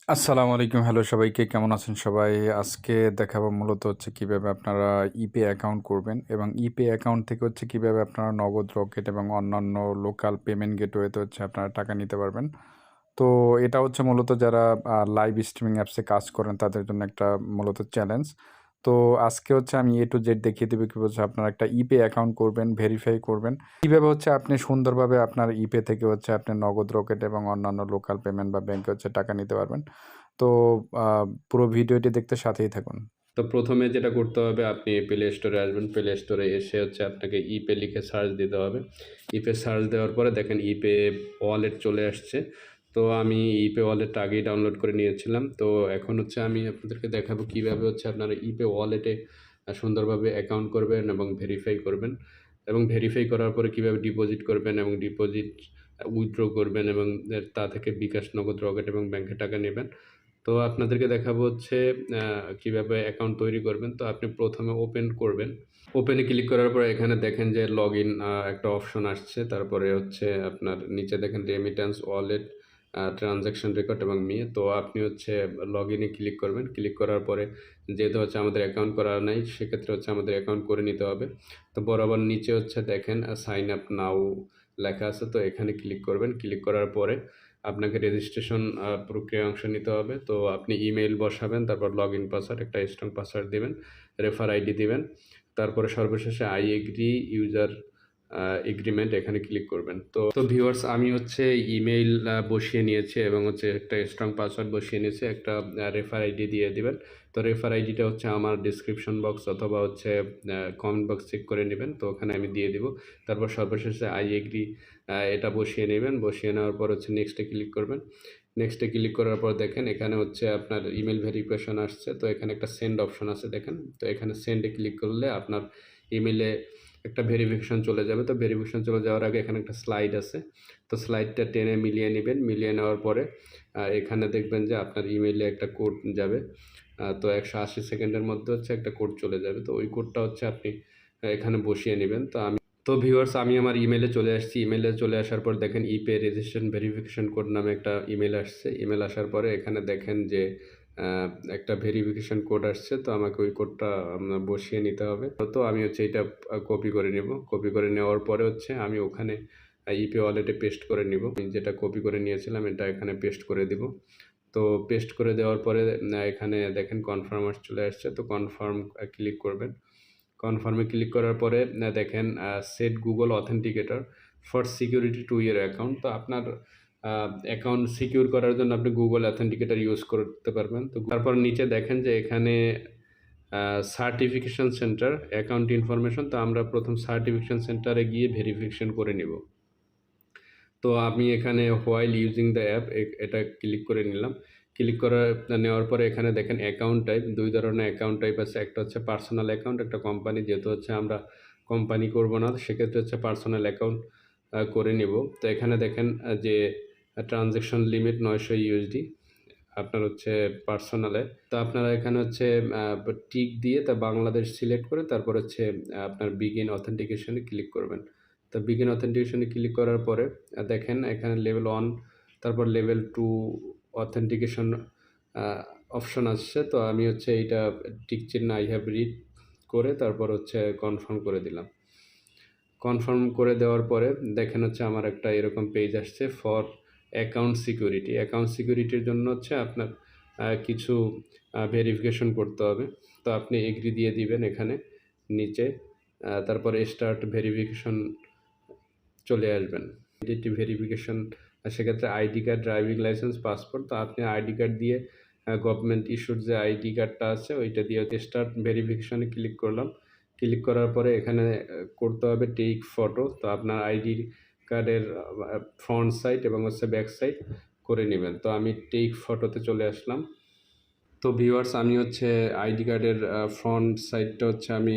আসসালামু আলাইকুম। হ্যালো সবাইকে, কেমন আছেন সবাই? আজকে দেখাবো মূলত হচ্ছে কিভাবে আপনারা ইপে অ্যাকাউন্ট করবেন এবং ইপে অ্যাকাউন্ট থেকে হচ্ছে কিভাবে আপনারা নগদ, রকেট এবং অন্যান্য লোকাল পেমেন্ট গেটওয়েতে হচ্ছে আপনারা টাকা নিতে পারবেন। তো এটা হচ্ছে মূলত যারা লাইভ স্ট্রিমিং অ্যাপসে কাজ করেন তাদের জন্য একটা মূলত চ্যালেঞ্জ। তো আজকে হচ্ছে আমি A to Z দেখিয়ে দেব কীভাবে হচ্ছে আপনারা একটা ইপে অ্যাকাউন্ট করবেন, ভেরিফাই করবেন। কীভাবে হচ্ছে আপনি সুন্দরভাবে আপনার ইপে থেকে হচ্ছে আপনি নগদ, রকেট এবং অন্যান্য লোকাল পেমেন্ট বা ব্যাংকে হচ্ছে টাকা নিতে পারবেন। তো পুরো ভিডিওটি দেখতে সাথেই থাকুন। তো প্রথমে যেটা করতে হবে, আপনি প্লে স্টোরে আসবেন। প্লে স্টোরে এসে হচ্ছে আপনাকে ইপে লিখে সার্চ দিতে হবে। ইপে সার্চ দেওয়ার পরে দেখেন ইপে ওয়ালেট চলে আসছে। তো আমি ইপে ওয়ালেটটা আগেই ডাউনলোড করে নিয়েছিলাম। তো এখন হচ্ছে আমি আপনাদেরকে দেখাবো কীভাবে হচ্ছে আপনারা ইপে ওয়ালেটে সুন্দরভাবে অ্যাকাউন্ট করবেন এবং ভেরিফাই করবেন, এবং ভেরিফাই করার পরে কীভাবে ডিপোজিট করবেন এবং ডিপোজিট উইথড্র করবেন এবং তা থেকে বিকাশ, নগদ, রকেট এবং ব্যাংকে টাকা নেবেন। তো আপনাদেরকে দেখাবো হচ্ছে কীভাবে অ্যাকাউন্ট তৈরি করবেন। তো আপনি প্রথমে ওপেন করবেন। ওপেনে ক্লিক করার পরে এখানে দেখেন যে লগইন একটা অপশন আসছে। তারপরে হচ্ছে আপনার নিচে দেখেন রেমিট্যান্স, ওয়ালেট, ট্রানজ্যাকশন রেকর্ড এবং তো আপনি হচ্ছে লগইনে ক্লিক করবেন। ক্লিক করার পরে যেহেতু হচ্ছে আমাদের অ্যাকাউন্ট করা নাই, সেক্ষেত্রে হচ্ছে আমাদের অ্যাকাউন্ট করে নিতে হবে। তো বরাবর নিচে হচ্ছে দেখেন সাইন আপ নাও লেখা আছে। তো এখানে ক্লিক করবেন। ক্লিক করার পরে আপনাকে রেজিস্ট্রেশন প্রক্রিয়ায় অংশ নিতে হবে। তো আপনি ইমেইল বসাবেন, তারপর লগইন পাসওয়ার্ড, একটা স্ট্রং পাসওয়ার্ড দিবেন, রেফার আইডি দিবেন। তারপরে সর্বশেষে আই এগ্রি ইউজার এগ্রিমেন্ট এখানে ক্লিক করবেন। তো ভিউয়ার্স, আমি হচ্ছে ইমেইল বসিয়ে নিয়েছি এবং হচ্ছে একটা স্ট্রং পাসওয়ার্ড বসিয়ে নিয়েছি। একটা রেফার আইডি দিয়ে দিবেন। তো রেফার আইডিটা হচ্ছে আমার ডিসক্রিপশন বক্স অথবা হচ্ছে কমেন্ট বক্স চেক করে নেবেন। তো ওখানে আমি দিয়ে দিব। তারপর সর্বশেষে আই এগ্রি এটা বসিয়ে নেবেন। বসিয়ে নেওয়ার পর হচ্ছে নেক্সটে ক্লিক করবেন। নেক্সটে ক্লিক করার পর দেখেন এখানে হচ্ছে আপনার ইমেল ভেরিফিকেশন আসছে। তো এখানে একটা সেন্ড অপশন আছে দেখেন। তো এখানে সেন্ডে ক্লিক করলে আপনার ইমেলে একটা ভেরিফিকেশন চলে যাবে। তো ভেরিফিকেশন চলে যাওয়ার আগে এখানে একটা স্লাইড আছে। তো স্লাইডটা টেনে মিলিয়ে নেবেন। মিলিয়ে নেওয়ার পরে এখানে দেখবেন যে আপনার ইমেইলে একটা কোড যাবে। তো 180 সেকেন্ডের মধ্যে হচ্ছে একটা কোড চলে যাবে। তো ওই কোডটা হচ্ছে আপনি এখানে বসিয়ে নেবেন। তো ভিউয়ার্স, আমি আমার ইমেলে চলে আসছি। ইমেলে চলে আসার পর দেখেন ইপে রেজিস্ট্রেশন ভেরিফিকেশন কোড নামে একটা ইমেল আসছে। ইমেল আসার পরে এখানে দেখেন যে একটা ভেরিফিকেশন কোড আসছে। তো আমাকে ওই কোডটা বসিয়ে নিতে হবে। তো আমি হচ্ছে এটা কপি করে নেব। কপি করে নেওয়ার পরে হচ্ছে আমি ওখানে ইপে ওয়ালেটে পেস্ট করে নিব। আমি যেটা কপি করে নিয়েছিলাম এটা এখানে পেস্ট করে দিব। তো পেস্ট করে দেওয়ার পরে এখানে দেখেন কনফার্ম চলে আসছে। তো কনফার্ম ক্লিক করবেন। কনফার্মে ক্লিক করার পরে দেখেন set Google authenticator for security to your account. তো আপনার অ্যাকাউন্ট সিকিউর করার জন্য আপনি গুগল অথেন্টিকেটর ইউজ করতে পারবেন। তো তারপর নিচে দেখেন যে এখানে সার্টিফিকেশন সেন্টার অ্যাকাউন্ট ইনফরমেশন। তো আমরা প্রথম সার্টিফিকেশন সেন্টারে গিয়ে ভেরিফিকেশন করে নিব। তো আমি এখানে হোয়াইল ইউজিং দ্য অ্যাপ এটা ক্লিক করে নিলাম। ক্লিক নেওয়ার পরে এখানে দেখেন অ্যাকাউন্ট টাইপ, 2 ধরনের অ্যাকাউন্ট টাইপ আছে। একটা হচ্ছে পার্সোনাল অ্যাকাউন্ট, একটা কোম্পানি। যেহেতু হচ্ছে আমরা কোম্পানি করব না, সেক্ষেত্রে হচ্ছে পার্সোনাল অ্যাকাউন্ট করে নিব। তো এখানে দেখেন যে ট্রানজ্যাকশন লিমিট 900 ইউএসডি আপনার হচ্ছে পার্সোনালে। তো আপনারা এখানে হচ্ছে টিক দিয়ে তা বাংলাদেশ সিলেক্ট করে তারপর হচ্ছে আপনার বিগিন অথেন্টিকেশনে ক্লিক করবেন। তো বিগিন অথেন্টিকেশনে ক্লিক করার পরে দেখেন এখানে লেভেল 1 তারপর লেভেল 2 অথেন্টিকেশন অপশন আসছে। তো আমি হচ্ছে এইটা টিক চিহ্ন আই হ্যাভ রিড করে তারপর হচ্ছে কনফার্ম করে দিলাম। কনফার্ম করে দেওয়ার পরে দেখেন হচ্ছে আমার একটা এরকম পেজ আসছে ফর অ্যাকাউন্ট সিকিউরিটি। অ্যাকাউন্ট সিকিউরিটির জন্য হচ্ছে আপনার কিছু ভেরিফিকেশন করতে হবে। তো আপনি এগ্রি দিয়ে দিবেন এখানে নিচে। তারপরে স্টার্ট ভেরিফিকেশন চলে আসবেন। আইডেন্টি ভেরিফিকেশন সেক্ষেত্রে ID card, driving licence, passport. তো আপনি আইডি কার্ড দিয়ে গভর্নমেন্ট ইস্যুড যে আইডি কার্ডটা আছে ওইটা দিয়ে স্টার্ট ভেরিফিকেশনে ক্লিক করলাম। ক্লিক করার পরে এখানে করতে হবে টেক ফটো। তো আপনার আইডি কার্ডের ফ্রন্ট সাইড এবং হচ্ছে ব্যাক সাইড করে নেবেন। তো আমি টেক ফটোতে চলে আসলাম। তো ভিউয়ার্স, আমি হচ্ছে আইডি কার্ডের ফ্রন্ট সাইডটা হচ্ছে আমি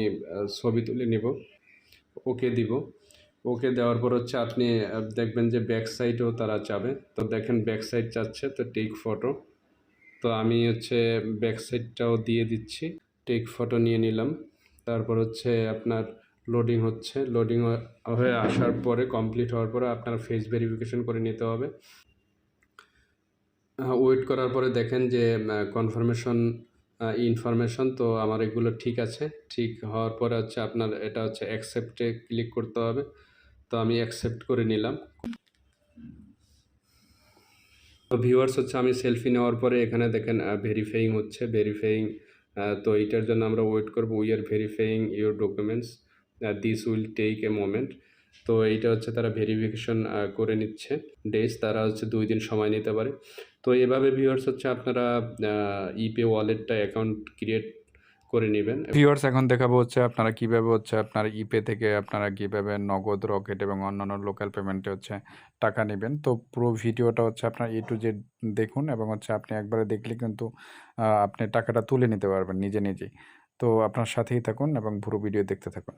ছবি তুলে নেব, ওকে দিব। ওকে দেওয়ার পর হচ্ছে আপনি দেখবেন যে ব্যাক সাইডেও তারা চাবে। তো দেখেন ব্যাক সাইড চাচ্ছে, তো টেক ফটো। তো আমি হচ্ছে ব্যাক সাইডটাও দিয়ে দিচ্ছি। টেক ফটো নিয়ে নিলাম। তারপর হচ্ছে আপনার লোডিং হচ্ছে। লোডিং হয়ে আসার পরে কমপ্লিট হওয়ার পরে আপনার ফেস ভেরিফিকেশন করে নিতে হবে। ওয়েট করার পরে দেখেন যে কনফার্মেশন ইনফরমেশন, তো আমার এগুলো ঠিক আছে। ঠিক হওয়ার পরে হচ্ছে আপনার এটা হচ্ছে অ্যাকসেপ্টে ক্লিক করতে হবে। তো আমি অ্যাকসেপ্ট করে নিলাম। তো ভিউয়ার্স হচ্ছে আমি সেলফি নেওয়ার পরে এখানে দেখেন ভেরিফাইং হচ্ছে, ভেরিফাইং। তো এইটার জন্য আমরা ওয়েট করব। We are verifying your documents, this will take a moment. তো এইটা হচ্ছে তারা ভেরিফিকেশন করে নিচ্ছে। ডেজ তারা হচ্ছে 2 দিন সময় নিতে পারে। তো এভাবে ভিউয়ার্স হচ্ছে আপনারা ইপে ওয়ালেটটা অ্যাকাউন্ট ক্রিয়েট করে নেবেন। ভিউয়ার্স এখন দেখাবো হচ্ছে আপনারা কিভাবে হচ্ছে আপনার ইপে থেকে আপনারা কিভাবে নগদ, রকেট এবং অন্যান্য লোকাল পেমেন্টে হচ্ছে টাকা নেবেন। তো পুরো ভিডিওটা হচ্ছে আপনার এ টু জেড দেখুন এবং হচ্ছে আপনি একবারে দেখলে কিন্তু আপনি টাকাটা তুলে নিতে পারবেন নিজে নিজেই। তো আপনার সাথেই থাকুন এবং পুরো ভিডিও দেখতে থাকুন।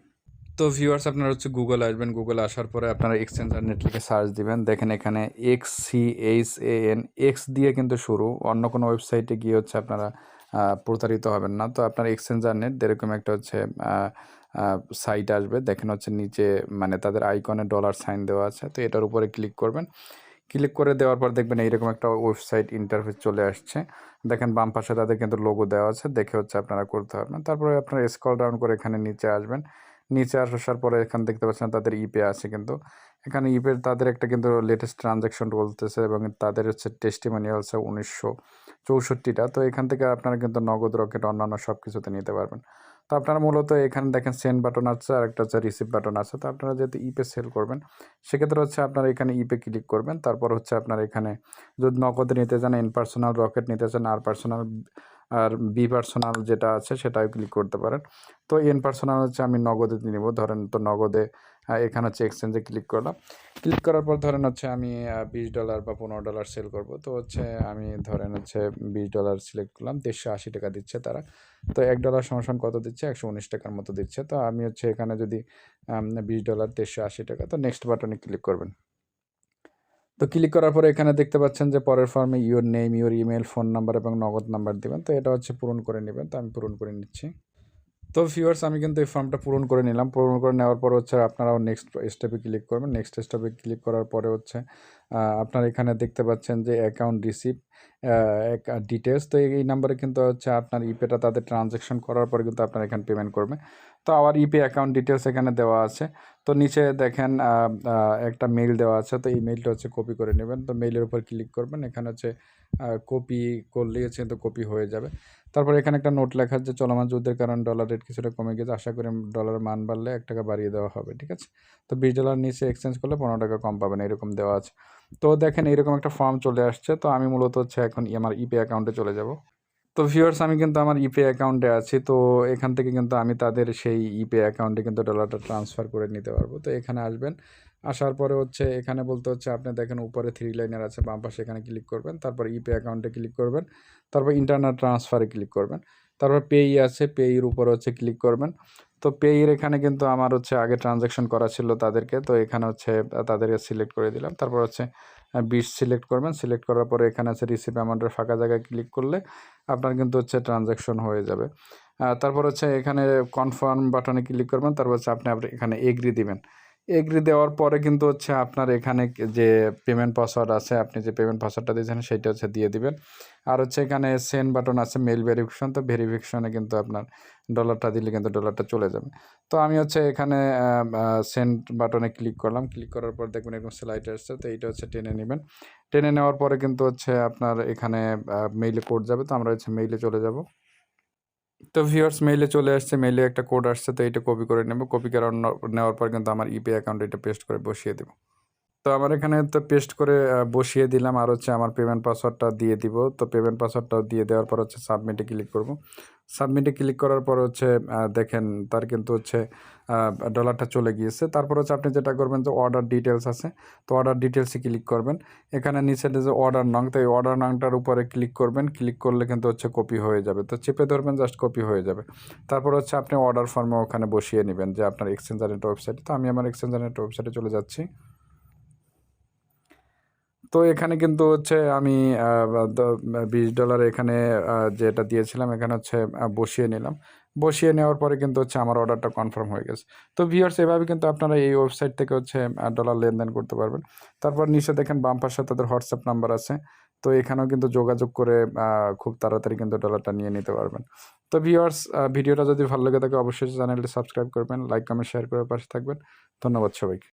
তো ভিউয়ার্স আপনারা হচ্ছে গুগলে আসবেন। গুগলে আসার পরে আপনারা এক্সচেঞ্জার নেট লিখে সার্চ দিবেন। দেখেন এখানে XCHAN, এক্স দিয়ে কিন্তু শুরু। অন্য কোনো ওয়েবসাইটে গিয়ে হচ্ছে আপনারা প্রতারিত হবেন না। তো আপনার এক্সচেঞ্জার নেট এরকম একটা হচ্ছে সাইট আসবে। দেখেন হচ্ছে নিচে মানে তাদের আইকনে ডলার সাইন দেওয়া আছে। তো এটার উপরে ক্লিক করবেন। ক্লিক করে দেওয়ার পর দেখবেন এইরকম একটা ওয়েবসাইট ইন্টারফেস চলে আসছে। দেখেন বাম পাশে তাদের কিন্তু লোগো দেওয়া আছে, দেখে হচ্ছে আপনারা করতে পারবেন। তারপরে আপনারা স্ক্রল ডাউন করে এখানে নিচে আসবেন। নিচে আসার পরে এখানে দেখতে পাচ্ছেন তাদের ইপে আছে কিন্তু। এখানে ইপে তাদের একটা কিন্তু লেটেস্ট ট্রানজ্যাকশন বলতেছে এবং তাদের হচ্ছে টেস্টিমোনিয়ালস 1964টা। তো এখান থেকে আপনারা কিন্তু নগদ, রকেট অন্যান্য সব কিছুতে নিতে পারবেন। তো আপনারা মূলত এখানে দেখেন সেন্ড বাটন আছে আর একটা হচ্ছে রিসিভ বাটন আছে। তো আপনারা যেহেতু ইপে সেল করবেন সেক্ষেত্রে হচ্ছে আপনারা এখানে ইপে ক্লিক করবেন। তারপর হচ্ছে আপনার এখানে যদি নগদে নিতে চান, ইন পার্সোনাল, রকেট নিতে চান, আর পার্সোনাল আর বি পার্সোনাল যেটা আছে সেটাও ক্লিক করতে পারেন। তো এন পার্সোনাল হচ্ছে আমি নগদে নিব ধরেন। তো নগদে এখানে হচ্ছে এক্সচেঞ্জে ক্লিক করলাম। ক্লিক করার পর ধরেন হচ্ছে আমি $20 বা $15 সেল করব। তো হচ্ছে আমি ধরেন হচ্ছে $20 সিলেক্ট করলাম। 180 টাকা দিচ্ছে তারা। তো $1 সমান কত দিচ্ছে? 119 টাকার মতো দিচ্ছে। তো আমি হচ্ছে এখানে যদি $20 180 টাকা, তো নেক্সট বাটনে ক্লিক করবেন। তো ক্লিক করার পরে এখানে দেখতে পাচ্ছেন যে পরের ফর্মে your name, your email, phone number এবং নগদ নাম্বার দিবেন। তো এটা হচ্ছে পূরণ করে নেবেন। তো আমি পূরণ করে নিচ্ছি। তো ভিউয়ার্স আমি কিন্তু এই ফর্মটা পূরণ করে নিলাম। পূরণ করে নেওয়ার পর হচ্ছে আপনারাও নেক্সট স্টেপে ক্লিক করবেন। নেক্সট স্টেপে ক্লিক করার পরে হচ্ছে আপনারা এখানে দেখতে পাচ্ছেন যে অ্যাকাউন্ট রিসিভ ডিটেলস। তো এই নাম্বারে কিন্তু হচ্ছে আপনার ইপেটা তাদের ট্রানজ্যাকশন করার পরে কিন্তু আপনার এখানে পেমেন্ট করবে। তো আমার ইপে অ্যাকাউন্ট ডিটেলস এখানে দেওয়া আছে। তো নিচে দেখেন একটা মেইল দেওয়া আছে। তো এই মেইলটা হচ্ছে কপি করে নেবেন। তো মেইলের উপর ক্লিক করবেন। এখানে হচ্ছে কপি করলেই হচ্ছে কিন্তু কপি হয়ে যাবে। তারপরে এখানে একটা নোট লেখা আছে, চলমান যুদ্ধের কারণে ডলার রেট কিছুটা কমে গেছে, আশা করি ডলারের মান বাড়লে $1 বাড়িয়ে দেওয়া হবে। ঠিক আছে? তো $20 নিচে এক্সচেঞ্জ করলে $15 কম পাবেন, এরকম দেওয়া আছে। তো দেখেন এরকম একটা ফর্ম চলে আসছে। তো আমি মূলত হচ্ছে এখন আমার ইপে অ্যাকাউন্টে চলে যাব। তো ভিউয়ার্স আমি কিন্তু আমার ইপে অ্যাকাউন্টে আছি। তো এখান থেকে কিন্তু আমি তাদের সেই ইপে অ্যাকাউন্টে কিন্তু ডলারটা ট্রান্সফার করে নিতে পারবো। তো এখানে আসবেন। আসার পরে হচ্ছে এখানে বলতে হচ্ছে আপনি দেখেন উপরে 3 লাইনের আছে, বাম পাশে এখানে ক্লিক করবেন। তারপর ইপে অ্যাকাউন্টে ক্লিক করবেন। তারপর ইন্টারনাল ট্রান্সফারে ক্লিক করবেন। তারপর পেই আছে, পেইর উপরে হচ্ছে ক্লিক করবেন। তো পেইর এখানে কিন্তু আমার হচ্ছে আগে ট্রানজ্যাকশন করা ছিল তাদেরকে। তো এখানে হচ্ছে তাদেরকে সিলেক্ট করে দিলাম। তারপর হচ্ছে 20 সিলেক্ট করবেন। সিলেক্ট করার পরে এখানে আছে রিসিভ অ্যামাউন্টের ফাঁকা জায়গায় ক্লিক করলে আপনার কিন্তু হচ্ছে ট্রানজ্যাকশন হয়ে যাবে। তারপর হচ্ছে এখানে কনফার্ম বাটনে ক্লিক করবেন। তারপর হচ্ছে আপনি এখানে এগ্রি দিবেন। এগ্রি দেওয়ার পরে কিন্তু হচ্ছে আপনার এখানে যে পেমেন্ট পাসওয়ার্ড আছে, আপনি যে পেমেন্ট পাসওয়ার্ডটা দিয়েছেন সেটা হচ্ছে দিয়ে দিবেন। আর হচ্ছে এখানে সেন্ড বাটন আছে, মেইল ভেরিফিকেশন। তো ভেরিফিকেশনে কিন্তু আপনার ডলারটা দিলে কিন্তু ডলারটা চলে যাবে। তো আমি হচ্ছে এখানে সেন্ড বাটনে ক্লিক করলাম। ক্লিক করার পর দেখবেন এরকম স্লাইড আসছে। তো এইটা হচ্ছে টেনে নেবেন। টেনে নেওয়ার পরে কিন্তু হচ্ছে আপনার এখানে মেইলে কোড যাবে। তো আমরা হচ্ছে মেইলে চলে যাব। তো ভিউয়ার্স মেইলে চলে আসছে। মেইলে একটা কোড আসছে। তো এইটা কপি করে নেব। কপি করে নেওয়ার পর কিন্তু আমার ইপে অ্যাকাউন্টে এটা পেস্ট করে বসিয়ে দেব। তো আমার এখানে তো পেস্ট করে বসিয়ে দিলাম। আর হচ্ছে আমার পেমেন্ট পাসওয়ার্ডটা দিয়ে দিব। তো পেমেন্ট পাসওয়ার্ডটাও দিয়ে দেওয়ার পর হচ্ছে সাবমিটে ক্লিক করব। সাবমিটে ক্লিক করার পর হচ্ছে দেখেন তার কিন্তু হচ্ছে ডলারটা চলে গিয়েছে। তারপর হচ্ছে আপনি যেটা করবেন যে অর্ডার ডিটেলস আছে। তো অর্ডার ডিটেলসে ক্লিক করবেন। এখানে নিচে যে অর্ডার নং, তো এই অর্ডার নংটার উপরে ক্লিক করবেন। ক্লিক করলে কিন্তু হচ্ছে কপি হয়ে যাবে। তো চেপে ধরবেন, জাস্ট কপি হয়ে যাবে। তারপর হচ্ছে আপনি অর্ডার ফর্মে ওখানে বসিয়ে নেবেন যে আপনার এক্সচেঞ্জার নেট ওয়েবসাইটে। তো আমি আমার এক্সচেঞ্জার নেট ওয়েবসাইটে চলে যাচ্ছি। তো এখানে কিন্তু হচ্ছে আমি $20 এখানে যেটা দিয়েছিলাম এখানে হচ্ছে বসিয়ে নিলাম। বসিয়ে নেওয়ার পরে কিন্তু হচ্ছে আমার অর্ডারটা কনফার্ম হয়ে গেছে। তো ভিউয়ার্স এভাবে কিন্তু আপনারা এই ওয়েবসাইট থেকে হচ্ছে ডলার লেনদেন করতে পারবেন। তারপর নিচে দেখেন বাম পাশে তাদের হোয়াটসঅ্যাপ নাম্বার আছে। তো এখানেও কিন্তু যোগাযোগ করে খুব তাড়াতাড়ি কিন্তু ডলারটা নিয়ে নিতে পারবেন। তো ভিউয়ার্স, ভিডিওটা যদি ভালো লেগে থাকে অবশ্যই চ্যানেলটি সাবস্ক্রাইব করবেন, লাইক কমেন্ট শেয়ার করে পাশে থাকবেন। ধন্যবাদ সবাইকে।